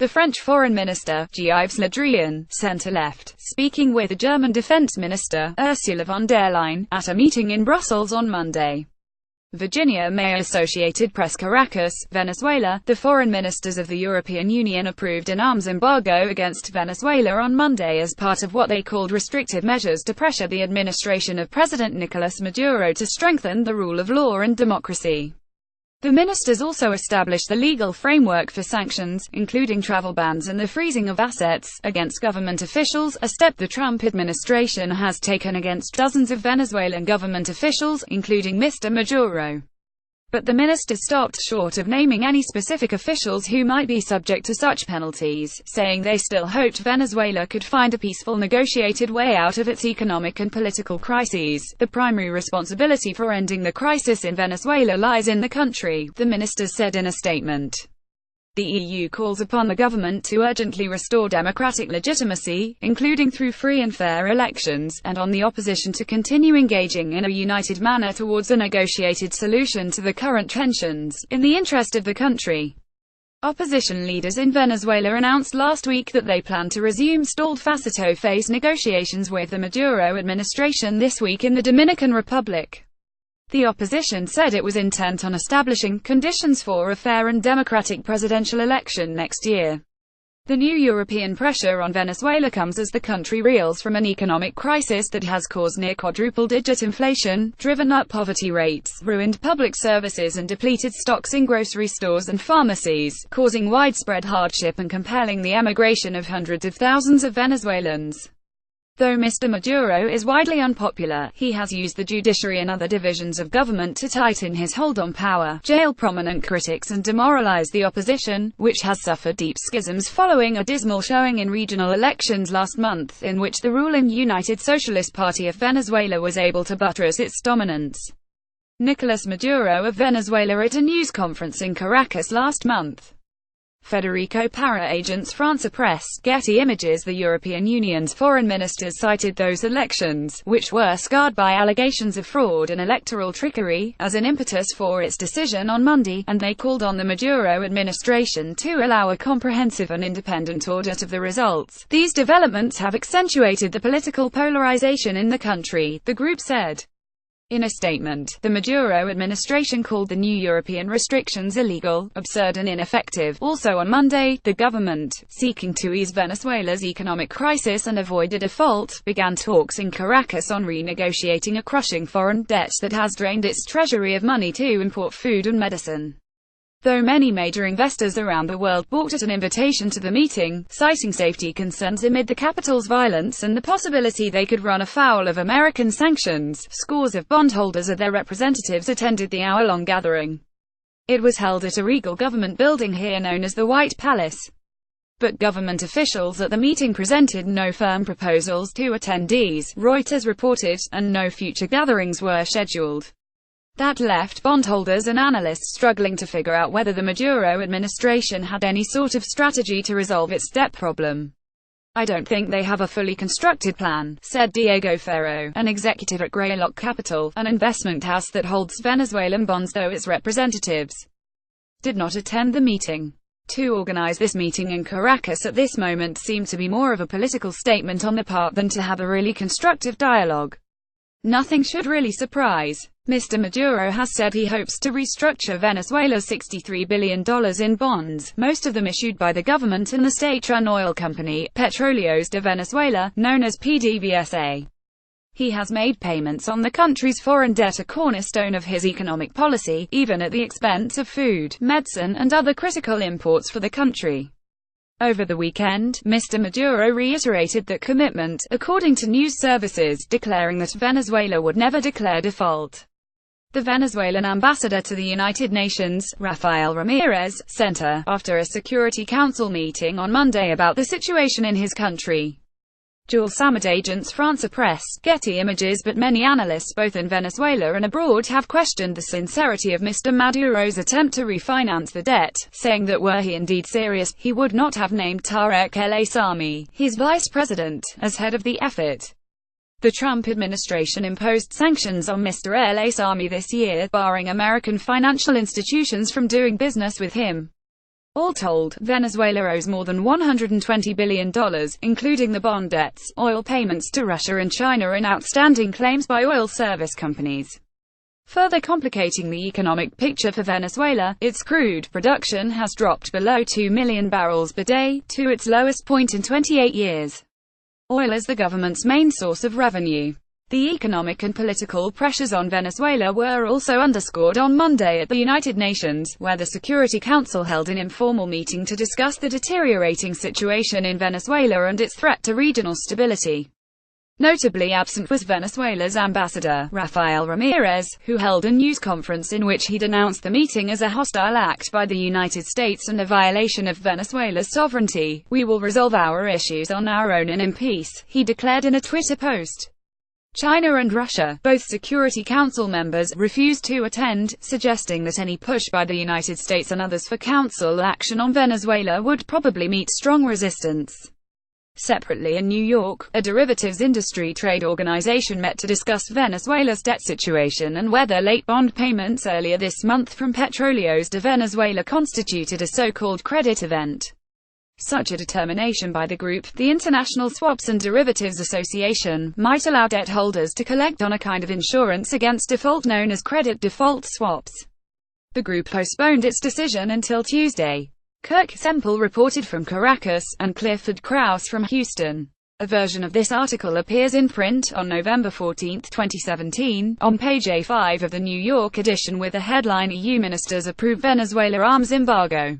The French Foreign Minister, Yves Le Drian, centre-left, speaking with the German Defense Minister, Ursula von der Leyen, at a meeting in Brussels on Monday. Virginia May Associated Press Caracas, Venezuela. The foreign ministers of the European Union approved an arms embargo against Venezuela on Monday as part of what they called restrictive measures to pressure the administration of President Nicolas Maduro to strengthen the rule of law and democracy. The ministers also established the legal framework for sanctions, including travel bans and the freezing of assets, against government officials, a step the Trump administration has taken against dozens of Venezuelan government officials, including Mr. Maduro. But the ministers stopped short of naming any specific officials who might be subject to such penalties, saying they still hoped Venezuela could find a peaceful negotiated way out of its economic and political crises. The primary responsibility for ending the crisis in Venezuela lies in the country, the ministers said in a statement. The EU calls upon the government to urgently restore democratic legitimacy, including through free and fair elections, and on the opposition to continue engaging in a united manner towards a negotiated solution to the current tensions, in the interest of the country. Opposition leaders in Venezuela announced last week that they plan to resume stalled face-to-face negotiations with the Maduro administration this week in the Dominican Republic. The opposition said it was intent on establishing conditions for a fair and democratic presidential election next year. The new European pressure on Venezuela comes as the country reels from an economic crisis that has caused near quadruple-digit inflation, driven up poverty rates, ruined public services and depleted stocks in grocery stores and pharmacies, causing widespread hardship and compelling the emigration of hundreds of thousands of Venezuelans. Though Mr. Maduro is widely unpopular, he has used the judiciary and other divisions of government to tighten his hold on power, jail prominent critics and demoralize the opposition, which has suffered deep schisms following a dismal showing in regional elections last month, in which the ruling United Socialist Party of Venezuela was able to buttress its dominance. Nicolas Maduro of Venezuela at a news conference in Caracas last month. Federico Para, Agence France-Presse, Getty Images. The European Union's foreign ministers cited those elections, which were scarred by allegations of fraud and electoral trickery, as an impetus for its decision on Monday, and they called on the Maduro administration to allow a comprehensive and independent audit of the results. These developments have accentuated the political polarization in the country, the group said. In a statement, the Maduro administration called the new European restrictions illegal, absurd and ineffective. Also on Monday, the government, seeking to ease Venezuela's economic crisis and avoid a default, began talks in Caracas on renegotiating a crushing foreign debt that has drained its treasury of money to import food and medicine. Though many major investors around the world balked at an invitation to the meeting, citing safety concerns amid the capital's violence and the possibility they could run afoul of American sanctions, scores of bondholders and their representatives attended the hour-long gathering. It was held at a regal government building here known as the White Palace. But government officials at the meeting presented no firm proposals to attendees, Reuters reported, and no future gatherings were scheduled. That left bondholders and analysts struggling to figure out whether the Maduro administration had any sort of strategy to resolve its debt problem. "I don't think they have a fully constructed plan," said Diego Ferro, an executive at Greylock Capital, an investment house that holds Venezuelan bonds, though its representatives did not attend the meeting. To organize this meeting in Caracas at this moment seemed to be more of a political statement on the part than to have a really constructive dialogue. Nothing should really surprise. Mr. Maduro has said he hopes to restructure Venezuela's $63 billion in bonds, most of them issued by the government and the state-run oil company, Petróleos de Venezuela, known as PDVSA. He has made payments on the country's foreign debt a cornerstone of his economic policy, even at the expense of food, medicine, and other critical imports for the country. Over the weekend, Mr. Maduro reiterated that commitment, according to news services, declaring that Venezuela would never declare default. The Venezuelan ambassador to the United Nations, Rafael Ramirez, sent after a Security Council meeting on Monday about the situation in his country. Jules Samad, Agence France-Presse, Getty Images. But many analysts both in Venezuela and abroad have questioned the sincerity of Mr. Maduro's attempt to refinance the debt, saying that were he indeed serious, he would not have named Tarek El Aissami, his vice president, as head of the effort. The Trump administration imposed sanctions on Mr. El Aissami this year, barring American financial institutions from doing business with him. All told, Venezuela owes more than $120 billion, including the bond debts, oil payments to Russia and China, and outstanding claims by oil service companies. Further complicating the economic picture for Venezuela, its crude production has dropped below 2 million barrels per day, to its lowest point in 28 years. Oil is the government's main source of revenue. The economic and political pressures on Venezuela were also underscored on Monday at the United Nations, where the Security Council held an informal meeting to discuss the deteriorating situation in Venezuela and its threat to regional stability. Notably absent was Venezuela's ambassador, Rafael Ramirez, who held a news conference in which he denounced the meeting as a hostile act by the United States and a violation of Venezuela's sovereignty. "We will resolve our issues on our own and in peace," he declared in a Twitter post. China and Russia, both Security Council members, refused to attend, suggesting that any push by the United States and others for Council action on Venezuela would probably meet strong resistance. Separately in New York, a derivatives industry trade organization met to discuss Venezuela's debt situation and whether late bond payments earlier this month from Petróleos de Venezuela constituted a so-called credit event. Such a determination by the group, the International Swaps and Derivatives Association, might allow debt holders to collect on a kind of insurance against default known as credit default swaps. The group postponed its decision until Tuesday. Kirk Semple reported from Caracas, and Clifford Krause from Houston. A version of this article appears in print on November 14, 2017, on page A5 of the New York edition with the headline "EU Ministers Approve Venezuela Arms Embargo."